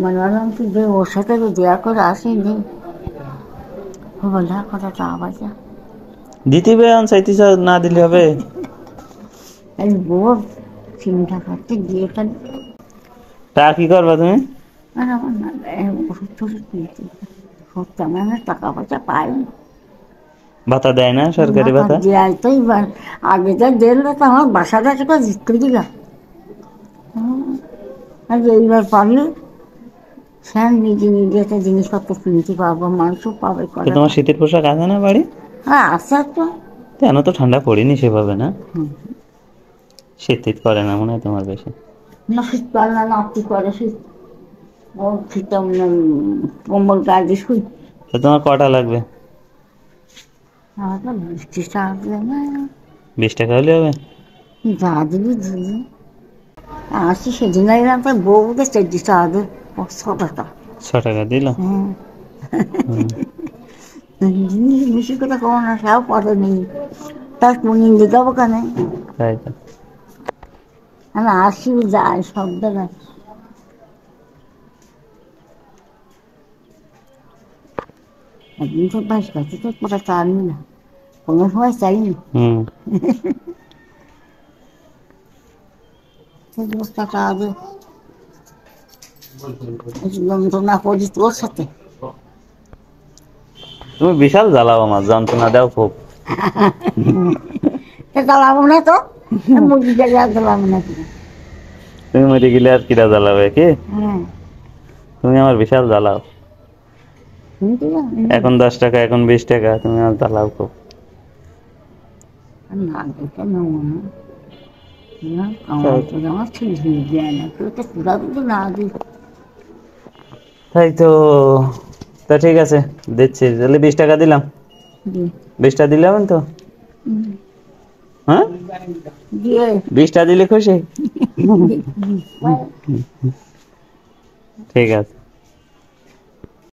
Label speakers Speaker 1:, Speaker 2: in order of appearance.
Speaker 1: মনে হলাম কি যে ওর সাথে তো দেয়া করে আসেনি, বলে কথা তা বাজা
Speaker 2: দিতে বেন চাইতেছ, না দিলে হবে?
Speaker 1: এই বোর চিন্তা করতে গিয়ে খালি
Speaker 2: তা কি করবা তুমি?
Speaker 1: আর আমার না ওষুধ টষুধ কিনতে সত্যি আমি টাকা পয়সা পাই না।
Speaker 2: ভাতা দেয় না সরকারি
Speaker 1: ভাতা
Speaker 2: ভাতা?
Speaker 1: দেয় তো এবার আগে যা দিল তো আমার বাসাটা সেটা বিক্রি দিলাম। আর এইবার পারলে সে নিজে নিজে একটা জিনিসপত্র কিনতে পারবো, মানুষও পাবে
Speaker 2: তো
Speaker 1: কটা
Speaker 2: তোমার
Speaker 1: তা।
Speaker 2: শীতের পোশাক আছে না বাড়ি?
Speaker 1: হ্যাঁ আচ্ছা তো।
Speaker 2: কেন তো ঠান্ডা পড়েনি সেভাবে না?
Speaker 1: হুম,
Speaker 2: শীত টিত করে না মনে হয় তোমার বেশি?
Speaker 1: না শীত পারে না, নাতি করে শীত। ও শীতম কম্বল গায়ে শুই।
Speaker 2: তো তোমার কটা লাগবে?
Speaker 1: আমার তো বৃষ্টি আসলে না,
Speaker 2: 20 টাকা হলে হবে?
Speaker 1: যা দিবি দিবি। আসি সেদিন এলাম তার বউকে চেষ্টা হবে 100 টাকা।
Speaker 2: 6 টাকা দিল?
Speaker 1: হ্যাঁ,
Speaker 2: হুম।
Speaker 1: জিনিস বেশি কথা কম না, সেও পরে নেই, তার কোন দিকাবো কেন।
Speaker 2: তাই তো।
Speaker 1: আমি আসি যাই সব জায়গায়। একদিন তো বাস কাছে তো পুরো চাইনি না, কোনো সময় চাইনি।
Speaker 2: হুম।
Speaker 1: 10 টাকা আগে যন্ত্রণা করি তোর সাথে।
Speaker 2: তুমি বিশাল জ্বালাও, আমার যন্ত্রণা দাও খুব।
Speaker 1: তা চালাবো না তো, মুরগি জায়গা চালাবো না কি।
Speaker 2: তুমি মরে গেলে আর কিরা জ্বালাবে কি?
Speaker 1: হ্যাঁ,
Speaker 2: তুমি আমার বিশাল জ্বালাও।
Speaker 1: তুমি তো জানো।
Speaker 2: এখন 10 টাকা, এখন 20 টাকা, তুমি আমার জ্বালাও খুব।
Speaker 1: আর না দেখে নেবো না, না
Speaker 2: তাই
Speaker 1: আমার তো আমার ঠিক দেয় না, কেউ তো পুরা কিন্তু না দিই।
Speaker 2: তাই তো। তা ঠিক আছে, দিচ্ছি তাহলে 20 টাকা দিলাম।
Speaker 1: দিই।
Speaker 2: 20টা দিলাম তো।
Speaker 1: হুম,
Speaker 2: হ্যাঁ,
Speaker 1: দিয়ে
Speaker 2: 20টা দিলে খুশি?
Speaker 1: দিই।
Speaker 2: ঠিক আছে।